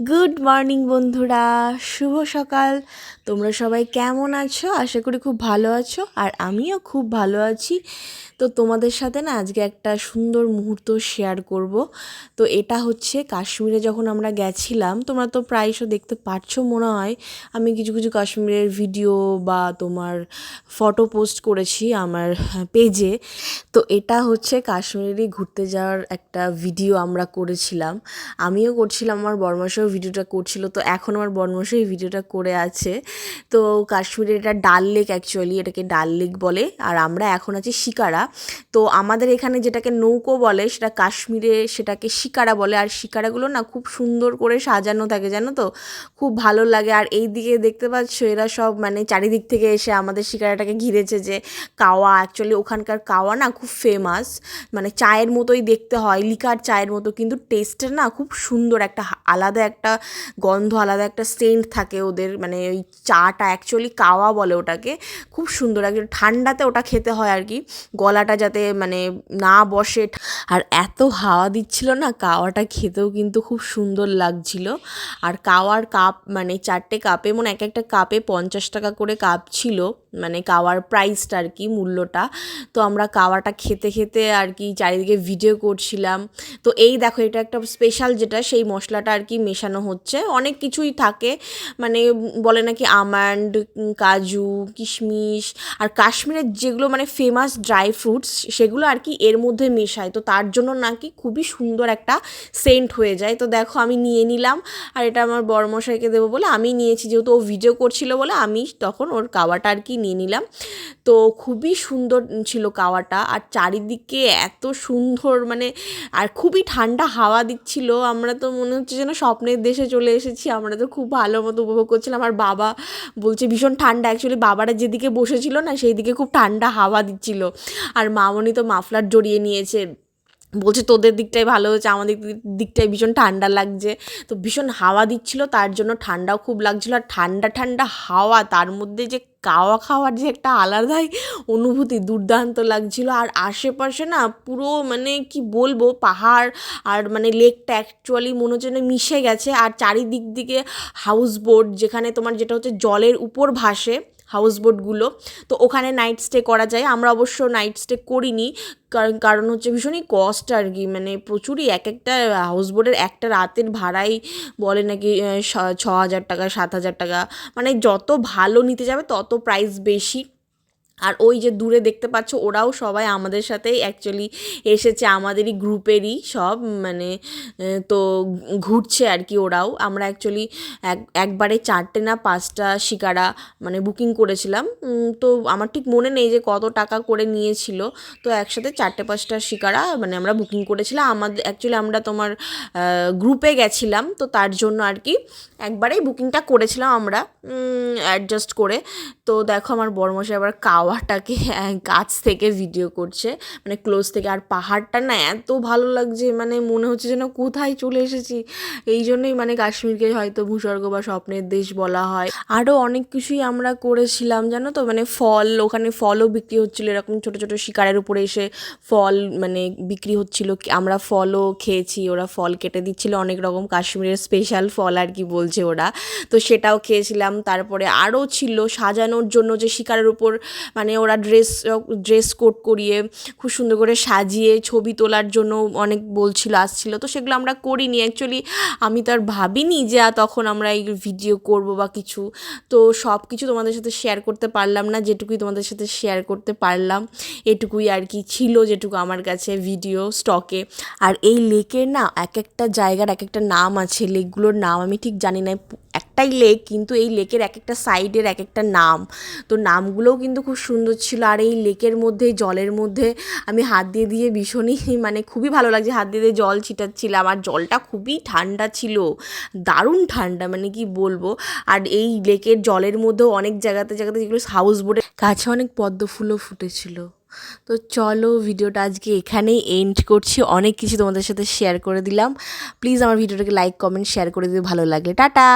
Good morning বন্ধুরা, শুভ সকাল। তোমরা সবাই কেমন আছো? আশা করি খুব ভালো আছো, আর আমিও খুব ভালো আছি। তো তোমাদের সাথে না আজকে একটা সুন্দর মুহূর্ত শেয়ার করব। তো এটা হচ্ছে কাশ্মীরে যখন আমরা গেছিলাম, তোমরা তো প্রায়শই দেখতে পাচ্ছ মনে হয়, আমি কিছু কিছু কাশ্মীরের ভিডিও বা তোমার ফটো পোস্ট করেছি আমার পেজে। তো এটা হচ্ছে কাশ্মীরে ঘুরতে যাওয়ার একটা ভিডিও আমরা করেছিলাম, আমিও করছিলাম, আমার বড়মাসাও ভিডিওটা করছিল। তো এখন আমার বড়মাসাও এই ভিডিওটা করে আছে। তো কাশ্মীরের এটা ডাল লেক, অ্যাকচুয়ালি এটাকে ডাল লেক বলে, আর আমরা এখন আছি শিকারা। তো আমাদের এখানে যেটাকে নৌকো বলে, সেটা কাশ্মীরে সেটাকে শিকারা বলে। আর শিকারাগুলো না খুব সুন্দর করে সাজানো থাকে, জানো তো, খুব ভালো লাগে। আর এই দিকে দেখতে পাচ্ছ এরা সব মানে চারিদিক থেকে এসে আমাদের শিকারাটাকে ঘিরেছে। যে কাওয়া, অ্যাকচুয়ালি ওখানকার কাওয়া না খুব ফেমাস, মানে চায়ের মতোই দেখতে হয়, লিকার চায়ের মতো, কিন্তু টেস্টটা না খুব সুন্দর, একটা আলাদা একটা গন্ধ, আলাদা একটা সেন্ট থাকে ওদের, মানে ওই চাটা অ্যাকচুয়ালি কাওয়া বলে ওটাকে, খুব সুন্দর। একদম ঠান্ডাতে ওটা খেতে হয় আর কি, গলাটা যাতে মানে না বসে। আর এত হাওয়া দিচ্ছিল না, কাওয়াটা খেতেও কিন্তু খুব সুন্দর লাগছিল। আর কাওয়ার কাপ মানে 4টে কাপে, মানে এক একটা কাপে 50 টাকা করে কাপ ছিল, মানে কাওয়ার প্রাইসটা আর কি, মূল্যটা। তো আমরা কাওয়াটা খেতে খেতে আর কি চারিদিকে ভিডিও করছিলাম। তো এই দেখো, এটা একটা স্পেশাল যেটা, সেই মশলাটা আর কি মেশানো হচ্ছে, অনেক কিছুই থাকে, মানে বলে নাকি আমন্ড, কাজু, কিশমিশ, আর কাশ্মীরের যেগুলো মানে ফেমাস ড্রাই ফ্রুটস সেগুলো আর কি এর মধ্যে মেশায়। তো তার জন্য নাকি খুবই সুন্দর একটা সেন্ট হয়ে যায়। তো দেখো আমি নিয়ে নিলাম, আর এটা আমার বড়মশাইকে দেবো বলে আমি নিয়েছি, যেহেতু ও ভিডিও করছিল বলে আমি তখন ওর কাওয়াটা আর কি নিয়ে নিলাম। তো খুবই সুন্দর ছিল কাওয়াটা, আর চারিদিকে এত সুন্দর মানে, আর খুবই ঠান্ডা হাওয়া দিচ্ছিল। আমরা তো মনে হচ্ছে যেন স্বপ্নের দেশে চলে এসেছি, আমরা তো খুব ভালো মতো উপভোগ করছিলাম। আর বাবা বলছে ভীষণ ঠান্ডা, অ্যাকচুয়ালি বাবারা যেদিকে বসেছিল না সেই দিকে খুব ঠান্ডা হাওয়া দিচ্ছিল। আর মামনি তো মাফলার জড়িয়ে নিয়েছে, বলছে তোদের দিকটাই ভালো হয়েছে, আমাদের দিকটাই ভীষণ ঠান্ডা লাগছে। তো ভীষণ হাওয়া দিচ্ছিল, তার জন্য ঠান্ডাও খুব লাগছিলো। আর ঠান্ডা ঠান্ডা হাওয়া, তার মধ্যে যে কাওয়া খাওয়ার যে একটা আলাদাই অনুভূতি, দুর্দান্ত লাগছিল। আর আশেপাশে না পুরো মানে কি বলবো, পাহাড় আর মানে লেকটা অ্যাকচুয়ালি মনে হচ্ছে না মিশে গেছে। আর চারিদিক দিকে হাউস বোট, যেখানে তোমার যেটা হচ্ছে জলের উপর ভাসে হাউস বোটগুলো, তো ওখানে নাইট স্টে করা যায়। আমরা অবশ্য নাইট স্টে করিনি, কারণ হচ্ছে ভীষণই কস্ট আর কি, মানে প্রচুরই, এক একটা হাউস বোটের একটা রাতের ভাড়াই বলে নাকি 6,000 টাকা, 7,000 টাকা, মানে যত ভালো নিতে যাবে তত প্রাইস বেশি। আর ওই যে দূরে দেখতে পাচ্ছ, ওরাও সবাই আমাদের সাথেই অ্যাকচুয়ালি এসেছে, আমাদেরই গ্রুপেরই সব, মানে তো ঘুরছে আর কি ওরাও। আমরা অ্যাকচুয়ালি একবারে 4টে না 5টা শিকারা মানে বুকিং করেছিলাম। তো আমার ঠিক মনে নেই যে কত টাকা করে নিয়েছিল। তো একসাথে 4টে 5টা শিকারা মানে আমরা বুকিং করেছিলাম। আমাদের অ্যাকচুয়ালি আমরা তোমার গ্রুপে গেছিলাম, তো তার জন্য আর কি একবারেই বুকিংটা করেছিলাম আমরা অ্যাডজাস্ট করে। তো দেখো আমার বড়মশাই আবার কাওয়াটাকে কাছ থেকে ভিডিও করছে, মানে ক্লোজ থেকে। আর পাহাড়টা না এত ভালো লাগছে, মানে মনে হচ্ছে যেন কোথায় চলে এসেছি। এই জন্যই মানে কাশ্মীরকে হয়তো ভূস্বর্গ বা স্বপ্নের দেশ বলা হয়। আরও অনেক কিছুই আমরা করেছিলাম, জানো তো, মানে ফল, ওখানে ফলও বিক্রি হচ্ছিলো, এরকম ছোটো ছোটো শিকারের উপরে এসে ফল মানে বিক্রি হচ্ছিলো, আমরা ফলও খেয়েছি। ওরা ফল কেটে দিচ্ছিলো, অনেক রকম কাশ্মীরের স্পেশাল ফল আর কি বলছে ওরা, তো সেটাও খেয়েছিলাম। তারপরে আরও ছিল সাজানোর জন্য, যে শিকারের উপর মানে ওরা ড্রেস কোড করিয়ে খুব সুন্দর করে সাজিয়ে ছবি তোলার জন্য অনেক বলছিল, আসছিল। তো সেগুলো আমরা করিনি অ্যাকচুয়ালি, আমি তো আর ভাবিনি যে তখন আমরা এই ভিডিও করব বা কিছু। তো সব কিছু তোমাদের সাথে শেয়ার করতে পারলাম না, যেটুকুই তোমাদের সাথে শেয়ার করতে পারলাম এটুকুই আর কি ছিল, যেটুকু আমার কাছে ভিডিও স্টকে। আর এই লেকের না এক একটা জায়গার এক একটা নাম আছে, লেকগুলোর নাম আমি ঠিক জানি না, একটাই লেক কিন্তু এই লেকের এক একটা সাইডের এক একটা নাম, তো নামগুলোও কিন্তু খুব সুন্দর ছিল। আর এই লেকের মধ্যে, জলের মধ্যে আমি হাত দিয়ে দিয়ে ভীষণই মানে খুবই ভালো লাগছে, হাত দিয়ে দিয়ে জল ছিটাচ্ছিলাম। আর জলটা খুবই ঠান্ডা ছিল, দারুণ ঠান্ডা, মানে কি বলবো। আর এই লেকের জলের মধ্যেও অনেক জায়গাতে জায়গাতে যেগুলো হাউস বোটের কাছে অনেক পদ্ম ফুলও ফুটেছিল। তো চলো ভিডিওটা আজকে এখানেই এন্ড করছি, অনেক কিছু তোমাদের সাথে শেয়ার করে দিলাম। প্লিজ আমার ভিডিওটাকে লাইক, কমেন্ট, শেয়ার করে দিতে ভালো লাগলে। টাটা।